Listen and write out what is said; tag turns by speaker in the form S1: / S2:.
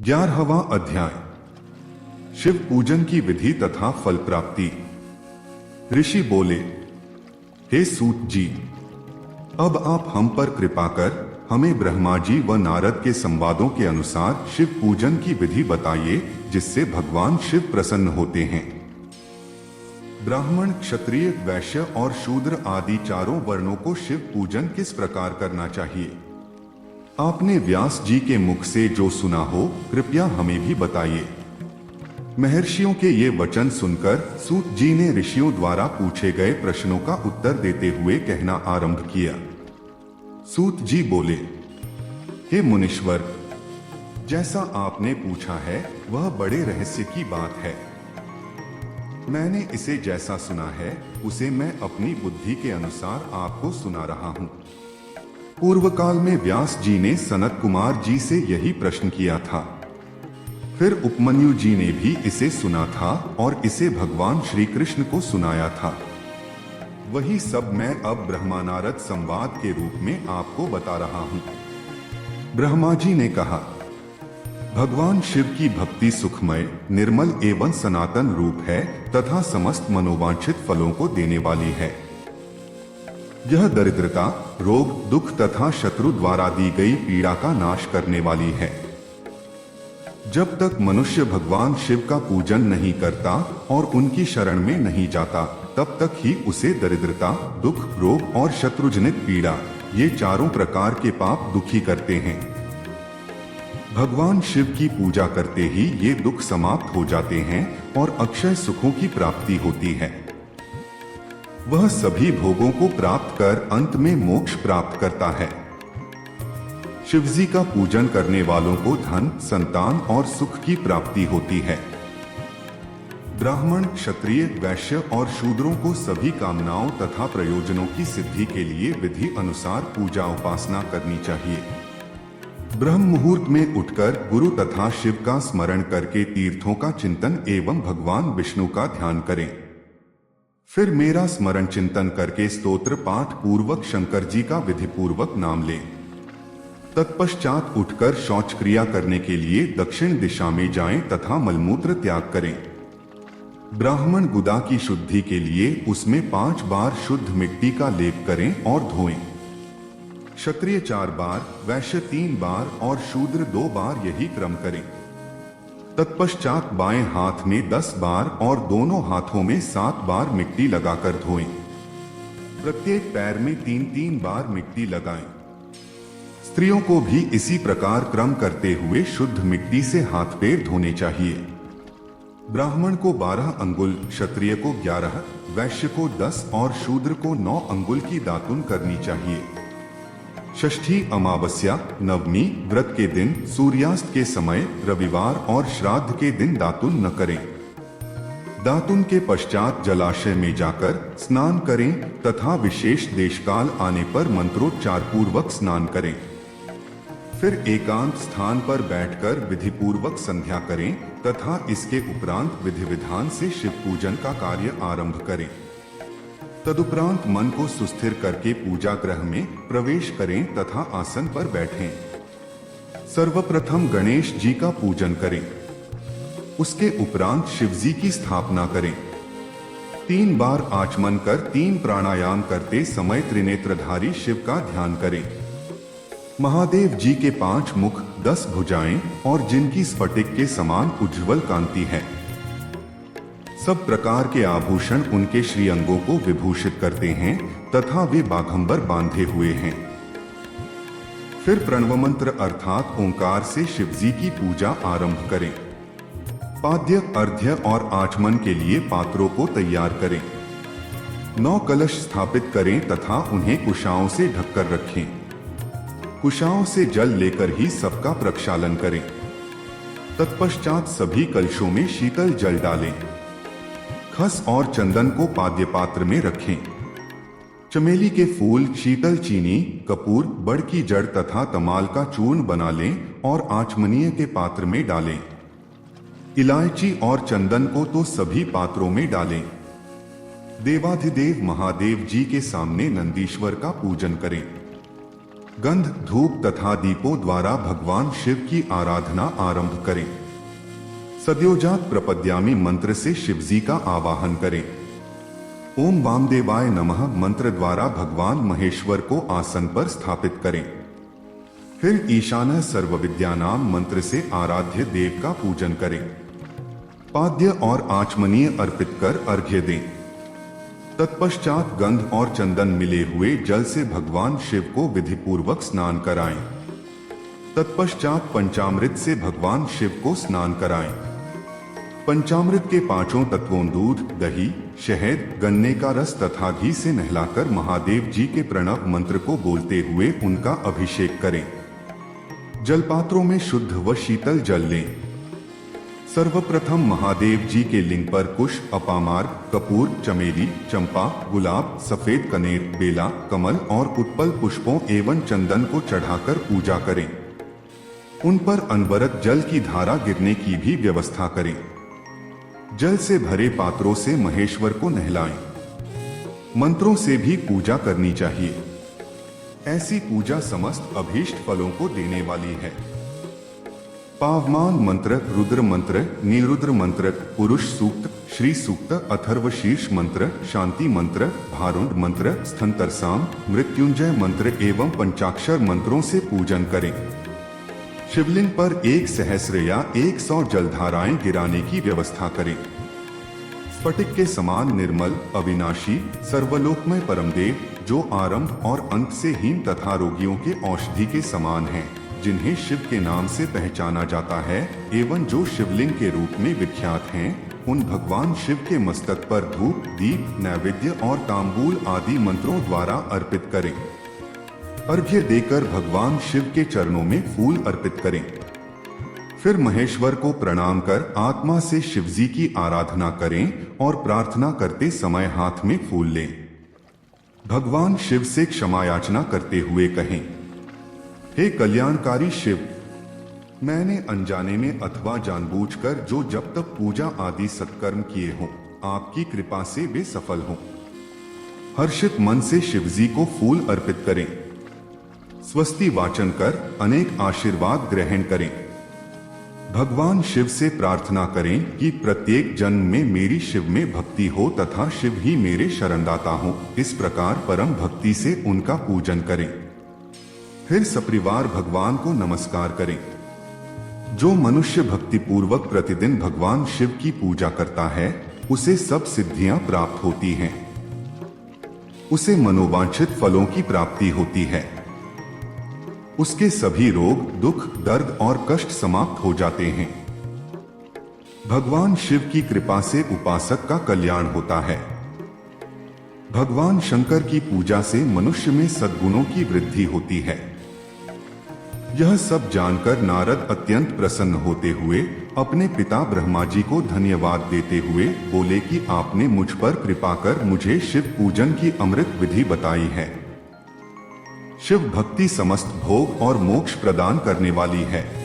S1: 11वां अध्याय शिव पूजन की विधि तथा फल प्राप्ति। ऋषि बोले, हे सूत जी, अब आप हम पर कृपा कर हमें ब्रह्मा जी व नारद के संवादों के अनुसार शिव पूजन की विधि बताइए, जिससे भगवान शिव प्रसन्न होते हैं। ब्राह्मण, क्षत्रिय, वैश्य और शूद्र आदि चारों वर्णों को शिव पूजन किस प्रकार करना चाहिए? आपने व्यास जी के मुख से जो सुना हो, कृपया हमें भी बताइए। महर्षियों के ये वचन सुनकर सूत जी ने ऋषियों द्वारा पूछे गए प्रश्नों का उत्तर देते हुए कहना आरंभ किया। सूत जी बोले, हे मुनीश्वर, जैसा आपने पूछा है वह बड़े रहस्य की बात है। मैंने इसे जैसा सुना है उसे मैं अपनी बुद्धि के अनुसार आपको सुना रहा हूं। पूर्व काल में व्यास जी ने सनत कुमार जी से यही प्रश्न किया था। फिर उपमन्यु जी ने भी इसे सुना था और इसे भगवान श्री कृष्ण को सुनाया था। वही सब मैं अब ब्रह्मा नारद संवाद के रूप में आपको बता रहा हूं। ब्रह्मा जी ने कहा, भगवान शिव की भक्ति सुखमय, निर्मल एवं सनातन रूप है तथा समस्त मनोवांछित फलों को देने वाली है। यह दरिद्रता, रोग, दुख तथा शत्रु द्वारा दी गई पीड़ा का नाश करने वाली है। जब तक मनुष्य भगवान शिव का पूजन नहीं करता और उनकी शरण में नहीं जाता, तब तक ही उसे दरिद्रता, दुख, रोग और शत्रुजनित पीड़ा, ये चारों प्रकार के पाप दुखी करते हैं। भगवान शिव की पूजा करते ही ये दुख समाप्त हो जाते हैं और अक्षय सुखों की प्राप्ति होती है। वह सभी भोगों को प्राप्त कर अंत में मोक्ष प्राप्त करता है। शिवजी का पूजन करने वालों को धन, संतान और सुख की प्राप्ति होती है। ब्राह्मण, क्षत्रिय, वैश्य और शूद्रों को सभी कामनाओं तथा प्रयोजनों की सिद्धि के लिए विधि अनुसार पूजा उपासना करनी चाहिए। ब्रह्म मुहूर्त में उठकर गुरु तथा शिव का स्मरण करके तीर्थों का चिंतन एवं भगवान विष्णु का ध्यान करें। फिर मेरा स्मरण चिंतन करके स्तोत्र पाठ पूर्वक शंकर जी का विधि पूर्वक नाम लें। तत्पश्चात उठकर शौच क्रिया करने के लिए दक्षिण दिशा में जाएं तथा मलमूत्र त्याग करें। ब्राह्मण गुदा की शुद्धि के लिए उसमें 5 बार शुद्ध मिट्टी का लेप करें और धोएं। क्षत्रिय 4 बार, वैश्य 3 बार और शूद्र 2 बार यही क्रम करें। तत्पश्चात बाएं हाथ में 10 बार और दोनों हाथों में 7 बार मिट्टी लगाकर धोएं। प्रत्येक पैर में 3-3 बार मिट्टी लगाएं। स्त्रियों को भी इसी प्रकार क्रम करते हुए शुद्ध मिट्टी से हाथ पैर धोने चाहिए। ब्राह्मण को 12 अंगुल, क्षत्रिय को 11, वैश्य को 10 और शूद्र को 9 अंगुल की दातुन करनी चाहिए। षष्ठी, अमावस्या, नवमी, व्रत के दिन, सूर्यास्त के समय, रविवार और श्राद्ध के दिन दातुन न करें। दातुन के पश्चात जलाशय में जाकर स्नान करें तथा विशेष देशकाल आने पर मंत्रोच्चार पूर्वक स्नान करें। फिर एकांत स्थान पर बैठकर विधि पूर्वक संध्या करें तथा इसके उपरांत विधि विधान से शिव पूजन का कार्य आरंभ करें। तदुपरांत मन को सुस्थिर करके पूजा गृह में प्रवेश करें तथा आसन पर बैठें। सर्वप्रथम गणेश जी का पूजन करें। उसके उपरांत शिवजी की स्थापना करें। 3 बार आचमन कर 3 प्राणायाम करते समय त्रिनेत्रधारी शिव का ध्यान करें। महादेव जी के 5 मुख, 10 भुजाएं और जिनकी स्फटिक के समान उज्ज्वल कांति है। सब प्रकार के आभूषण उनके श्रीअंगों को विभूषित करते हैं तथा वे बाघंबर बांधे हुए हैं। फिर प्रणव मंत्र अर्थात ओंकार से शिवजी की पूजा आरंभ करें। पाद्य, अर्घ्य और आचमन के लिए पात्रों को तैयार करें। 9 कलश स्थापित करें तथा उन्हें कुशाओं से ढककर रखें। कुशाओं से जल लेकर ही सबका प्रक्षालन करें। तत्पश्चात सभी कलशों में शीतल जल डालें। खस और चंदन को पाद्य पात्र में रखें। चमेली के फूल, शीतल चीनी, कपूर, बड़ की जड़ तथा तमाल का चूर्ण बना लें और आचमनीय के पात्र में डालें। इलायची और चंदन को तो सभी पात्रों में डालें। देवाधिदेव महादेव जी के सामने नंदीश्वर का पूजन करें। गंध, धूप तथा दीपों द्वारा भगवान शिव की आराधना आरंभ करें। सद्योजात प्रपद्यामी मंत्र से शिवजी का आवाहन करें। ओम वामदेवाय नमः मंत्र द्वारा भगवान महेश्वर को आसन पर स्थापित करें। फिर ईशान सर्वविद्यानाम मंत्र से आराध्य देव का पूजन करें। पाद्य और आचमनीय अर्पित कर अर्घ्य दें। तत्पश्चात गंध और चंदन मिले हुए जल से भगवान शिव को विधिपूर्वक स्नान कराएं। तत्पश्चात पंचामृत से भगवान शिव को स्नान कराएं। पंचामृत के पांचों तत्वों दूध, दही, शहद, गन्ने का रस तथा घी से नहलाकर महादेव जी के प्रणव मंत्र को बोलते हुए उनका अभिषेक करें। जलपात्रों में शुद्ध व शीतल जल लें। सर्वप्रथम महादेव जी के लिंग पर कुश, अपामार्ग, कपूर, चमेली, चंपा, गुलाब, सफेद कनेर, बेला, कमल और उत्पल पुष्पों एवं चंदन को चढ़ाकर पूजा करें। उन पर अनवरत जल की धारा गिरने की भी व्यवस्था करें। जल से भरे पात्रों से महेश्वर को नहलाएं। मंत्रों से भी पूजा करनी चाहिए। ऐसी पूजा समस्त अभीष्ट फलों को देने वाली है। पावमान मंत्र, रुद्र मंत्र, निरुद्र मंत्र, पुरुष सूक्त, श्री सूक्त, अथर्व शीर्ष मंत्र, शांति मंत्र, भारुण मंत्र, स्थंतरसाम, मृत्युंजय मंत्र एवं पंचाक्षर मंत्रों से पूजन करें। शिवलिंग पर 1 सहस्र या 100 जलधाराएं गिराने की व्यवस्था करें। स्फटिक के समान निर्मल, अविनाशी, सर्वलोकमय परमदेव, जो आरंभ और अंत से हीन तथा रोगियों के औषधि के समान हैं, जिन्हें शिव के नाम से पहचाना जाता है एवं जो शिवलिंग के रूप में विख्यात हैं, उन भगवान शिव के मस्तक पर धूप, दीप, नैवेद्य और तांबूल आदि मंत्रों द्वारा अर्पित करें। अर्घ्य देकर भगवान शिव के चरणों में फूल अर्पित करें। फिर महेश्वर को प्रणाम कर आत्मा से शिवजी की आराधना करें और प्रार्थना करते समय हाथ में फूल लें। भगवान शिव से क्षमा याचना करते हुए कहें, हे कल्याणकारी शिव, मैंने अनजाने में अथवा जानबूझकर जो जब तक पूजा आदि सत्कर्म किए हों, आपकी कृपा से वे सफल हों। हर्षित मन से शिवजी को फूल अर्पित करें। स्वस्ति वाचन कर अनेक आशीर्वाद ग्रहण करें। भगवान शिव से प्रार्थना करें कि प्रत्येक जन्म में मेरी शिव में भक्ति हो तथा शिव ही मेरे शरणदाता हो। इस प्रकार परम भक्ति से उनका पूजन करें। फिर सपरिवार भगवान को नमस्कार करें। जो मनुष्य भक्ति पूर्वक प्रतिदिन भगवान शिव की पूजा करता है, उसे सब सिद्धियां प्राप्त होती हैं। उसे मनोवांछित फलों की प्राप्ति होती है। उसके सभी रोग, दुख, दर्द और कष्ट समाप्त हो जाते हैं। भगवान शिव की कृपा से उपासक का कल्याण होता है। भगवान शंकर की पूजा से मनुष्य में सद्गुणों की वृद्धि होती है। यह सब जानकर नारद अत्यंत प्रसन्न होते हुए अपने पिता ब्रह्मा जी को धन्यवाद देते हुए बोले कि आपने मुझ पर कृपा कर मुझे शिव पूजन की अमृत विधि बताई है। शिव भक्ति समस्त भोग और मोक्ष प्रदान करने वाली है।